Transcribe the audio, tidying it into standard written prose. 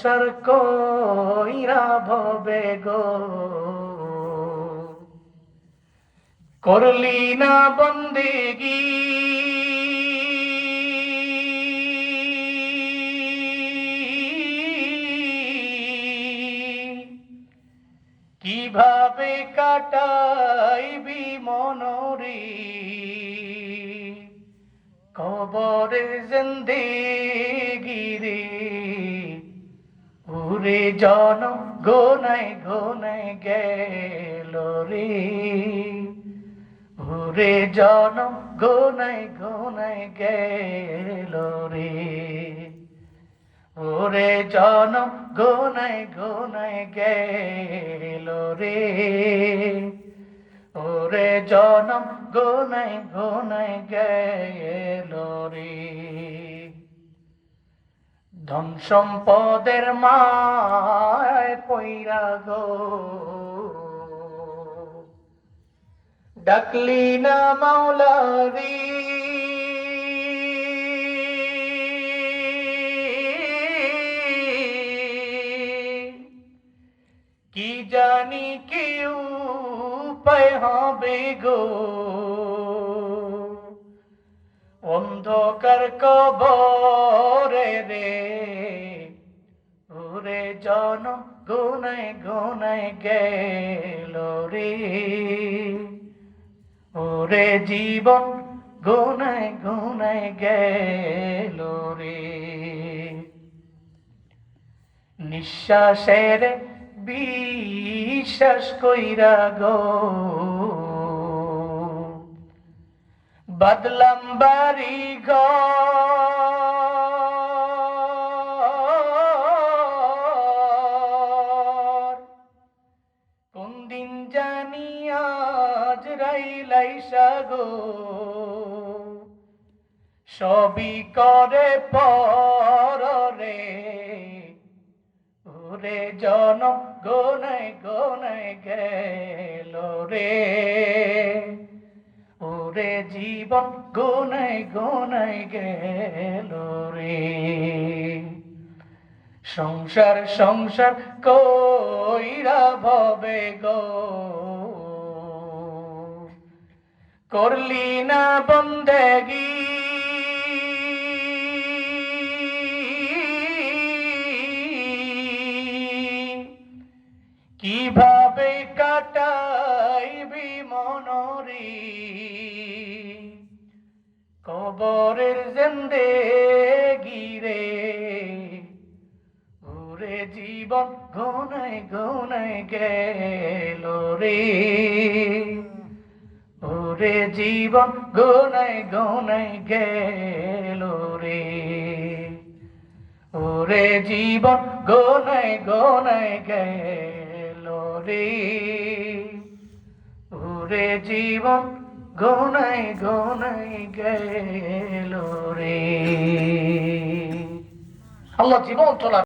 সর কইরা ভবে গো করলি না বন্দেগি কিভাবে কাটাইবি মনরে কবরের জিন্দেগি রে ওরে জনম গোনায় গোনায় গেল রে ওরে জনম গোনায় গোনায় গেল রে ওরে জনম গোনায় গোনায় গেল রে ওরে জনম গোনায় গোনায় গেল রে ধন সম্পদের মায় পইরা গো ডাকলি না মাওলারি কি জানি কি উপায় হবে গো অন্ধকার কবরে রে ওরে জনম গোনায় গোনায় গেল রে ওরে জীবন গোনায় গোনায় গেল রে নিঃশ্বাসের বিশ্বাস কইরা গো বদলাম বাড়ি ঘর কোন দিন জানি আজরাইল আইসা গো সবই করে পরে ওরে জনম গোনায় গোনায় গেল রে ওরে জীবন গোনায় গোনায় গেল রে সংসার সংসার কইরা ভবে গো করলি না বন্দেগি কিভাবে কাটাইবি মনরে কবরের জিন্দেগি রে ওরে জীবন গোনায় গোনায় গেল রে ওরে জীবন গোনায় গোনায় গেল রে ওরে জীবন গোনায় গোনায় গেল রে ওরে জীবন গোনায় গোনায় গেল রে আল্লাহ জীবন চলা